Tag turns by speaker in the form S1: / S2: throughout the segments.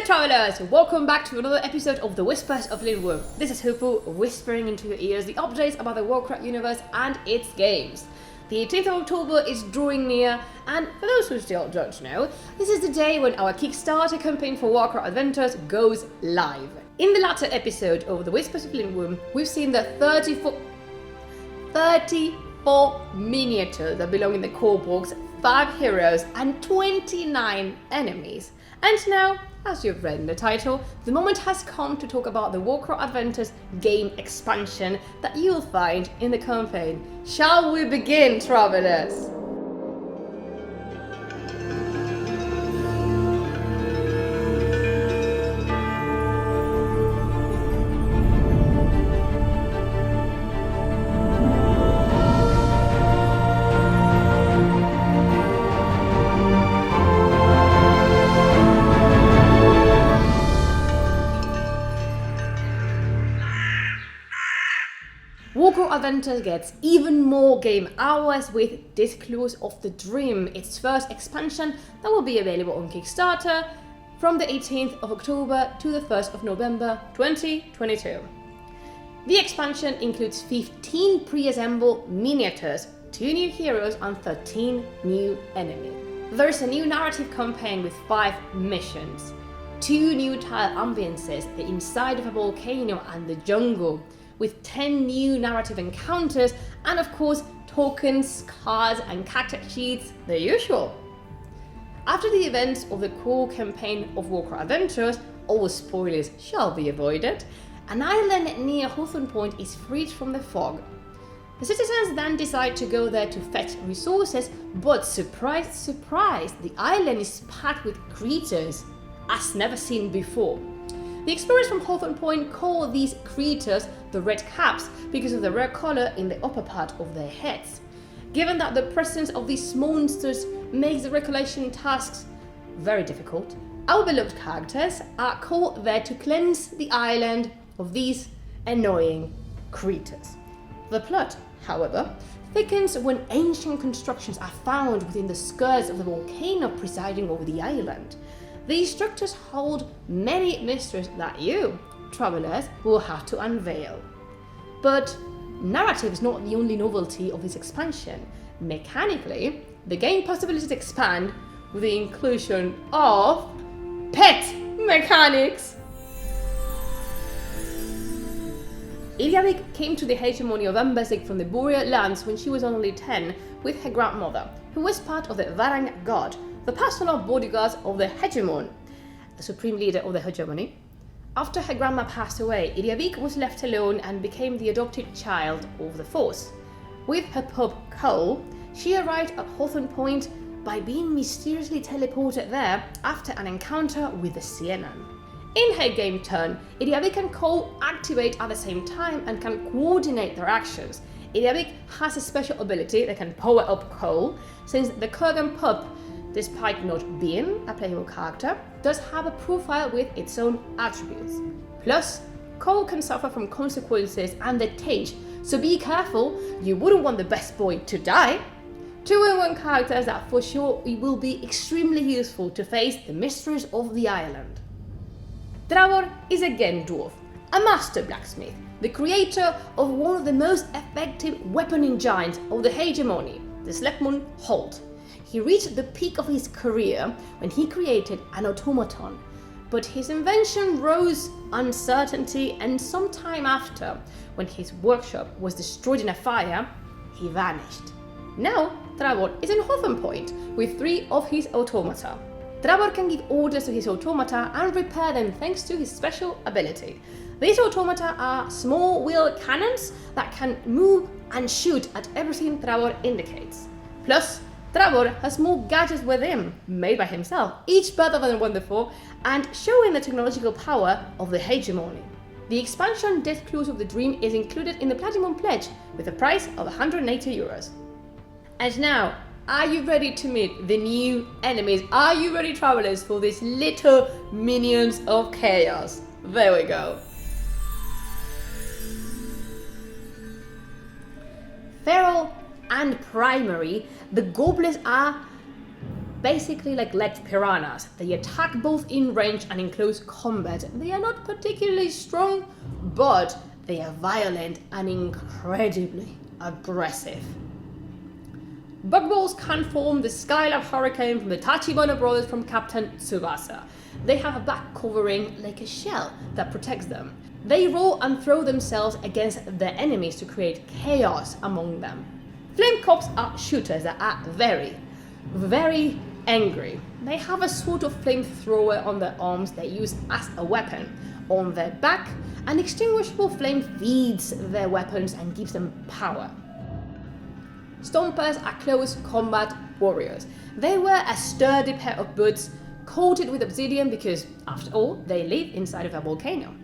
S1: Hello travellers! Welcome back to another episode of the Whispers of Lindwurm. This is Hoopoe whispering into your ears the updates about the Warcrow universe and its games. The 18th of October is drawing near, and for those who still don't know, this is the day when our Kickstarter campaign for Warcrow Adventures goes live. In the latter episode of the Whispers of Lindwurm, we've seen the 34 miniatures that belong in the core box, 5 heroes and 29 enemies. And now, as you've read in the title, the moment has come to talk about the Warcrow Adventures game expansion that you'll find in the campaign. Shall we begin, travellers? Warcrow Adventures gets even more game hours with Deathclaws of the Dream, its first expansion that will be available on Kickstarter from the 18th of October to the 1st of November 2022. The expansion includes 15 pre-assembled miniatures, 2 new heroes and 13 new enemies. There is a new narrative campaign with 5 missions, 2 new tile ambiences, the inside of a volcano and the jungle, with 10 new narrative encounters, and of course tokens, cards and character sheets, the usual. After the events of the core campaign of Warcrow Adventures, all spoilers shall be avoided, an island near Hawthorne Point is freed from the fog. The citizens then decide to go there to fetch resources, but surprise, surprise, the island is packed with creatures as never seen before. The explorers from Hawthorne Point call these creatures the Red Caps because of the red colour in the upper part of their heads. Given that the presence of these monsters makes the recollection tasks very difficult, our beloved characters are called there to cleanse the island of these annoying creatures. The plot, however, thickens when ancient constructions are found within the skirts of the volcano presiding over the island. These structures hold many mysteries that you, travellers, will have to unveil. But narrative is not the only novelty of this expansion. Mechanically, the game possibilities expand with the inclusion of pet mechanics. Iliavik came to the hegemony of Ambesig from the Boreal lands when she was only 10 with her grandmother, who was part of the Varang god, the personal bodyguards of the hegemon, the supreme leader of the hegemony. After her grandma passed away, Iliavik was left alone and became the adopted child of the Force. With her pup Cole, she arrived at Hawthorne Point by being mysteriously teleported there after an encounter with the Sienan. In her game turn, Iliavik and Cole activate at the same time and can coordinate their actions. Iliavik has a special ability that can power up Cole, since the Kurgan pup, despite not being a playable character, does have a profile with its own attributes. Plus, Cole can suffer from consequences and the taint, so be careful, you wouldn't want the best boy to die. 2-in-1 characters that for sure will be extremely useful to face the mysteries of the island. Dravor is again dwarf, a master blacksmith, the creator of one of the most effective weaponing giants of the hegemony, the Slepmun Holt. He reached the peak of his career when he created an automaton, but his invention rose uncertainty, and some time after, when his workshop was destroyed in a fire, he vanished. Now, Dravor is in Hawthorne Point with 3 of his automata. Dravor can give orders to his automata and repair them thanks to his special ability. These automata are small wheel cannons that can move and shoot at everything Dravor indicates. Plus, Dravor has more gadgets with him, made by himself, each better than wonderful, and showing the technological power of the hegemony. The expansion Deathclaws of the Dream is included in the Platinum Pledge with a price of €180. And now, are you ready to meet the new enemies? Are you ready, travellers, for these little minions of chaos? There we go. Feral and primary, the goblins are basically like legged piranhas. They attack both in range and in close combat. They are not particularly strong, but they are violent and incredibly aggressive. Bugballs can form the Skylab Hurricane from the Tachibana brothers from Captain Tsubasa. They have a back covering like a shell that protects them. They roll and throw themselves against their enemies to create chaos among them. Flame Cops are shooters that are very, very angry. They have a sort of flamethrower on their arms they use as a weapon. On their back, an extinguishable flame feeds their weapons and gives them power. Stompers are close combat warriors. They wear a sturdy pair of boots coated with obsidian because, after all, they live inside of a volcano.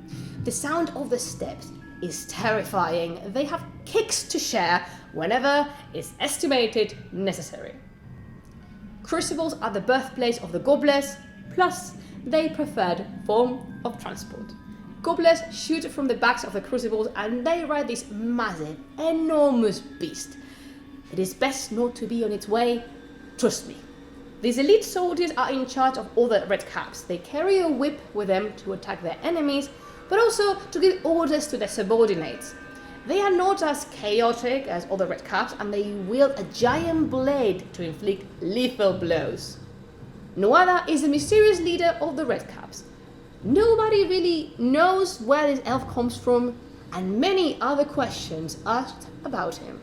S1: The sound of the steps is terrifying. They have kicks to share whenever it's estimated necessary. Crucibles are the birthplace of the gobblers, plus their preferred form of transport. Gobblers shoot from the backs of the crucibles and they ride this massive, enormous beast. It is best not to be on its way, trust me. These elite soldiers are in charge of all the red caps. They carry a whip with them to attack their enemies, but also to give orders to their subordinates. They are not as chaotic as other red caps, and they wield a giant blade to inflict lethal blows. Noada is the mysterious leader of the red caps. Nobody really knows where this elf comes from, and many other questions asked about him.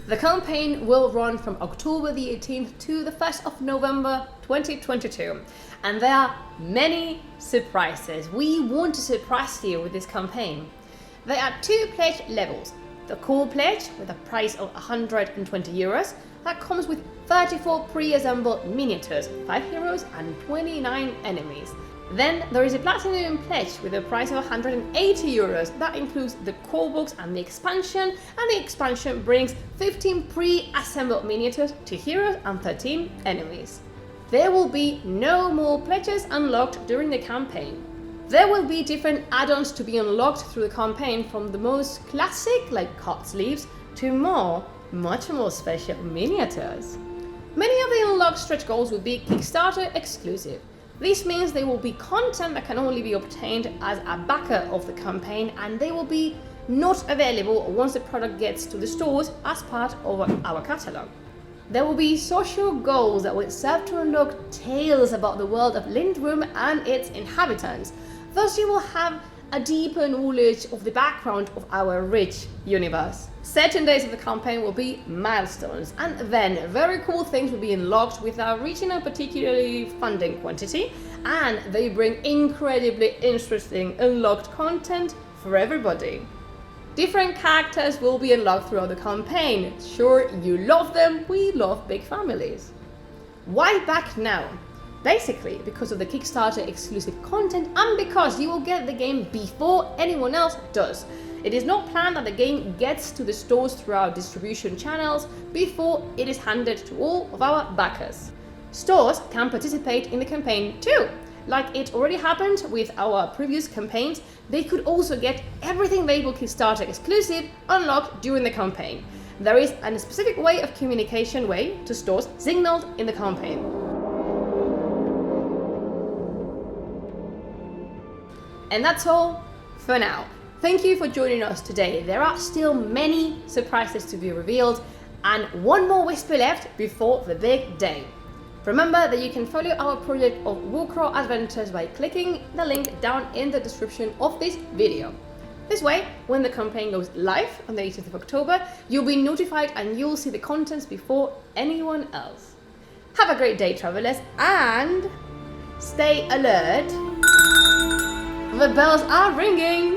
S1: The campaign will run from October the 18th to the 1st of November 2022, and there are many surprises. We want to surprise you with this campaign. There are 2 pledge levels. The core pledge with a price of €120 that comes with 34 pre-assembled miniatures, 5 heroes and 29 enemies. Then there is a platinum pledge with a price of €180 that includes the core box and the expansion, and the expansion brings 15 pre-assembled miniatures, 2 heroes and 13 enemies. There will be no more pledges unlocked during the campaign. There will be different add-ons to be unlocked through the campaign, from the most classic like card sleeves to much more special miniatures. Many of the unlocked stretch goals will be Kickstarter exclusive. This means there will be content that can only be obtained as a backer of the campaign, and they will be not available once the product gets to the stores as part of our catalogue. There will be social goals that will serve to unlock tales about the world of Lindwurm and its inhabitants. Thus you will have a deeper knowledge of the background of our rich universe. Certain days of the campaign will be milestones, and then very cool things will be unlocked without reaching a particularly funding quantity, and they bring incredibly interesting unlocked content for everybody. Different characters will be unlocked throughout the campaign. Sure, you love them, we love big families. Why back now? Basically, because of the Kickstarter exclusive content and because you will get the game before anyone else does. It is not planned that the game gets to the stores through our distribution channels before it is handed to all of our backers. Stores can participate in the campaign too. Like it already happened with our previous campaigns, they could also get everything labeled Kickstarter exclusive unlocked during the campaign. There is a specific way of communication to stores signaled in the campaign. And that's all for now. Thank you for joining us today. There are still many surprises to be revealed, and one more whisper left before the big day. Remember that you can follow our project of Warcrow Adventures by clicking the link down in the description of this video. This way, when the campaign goes live on the 18th of October, you'll be notified and you'll see the contents before anyone else. Have a great day, travelers, and stay alert. The bells are ringing!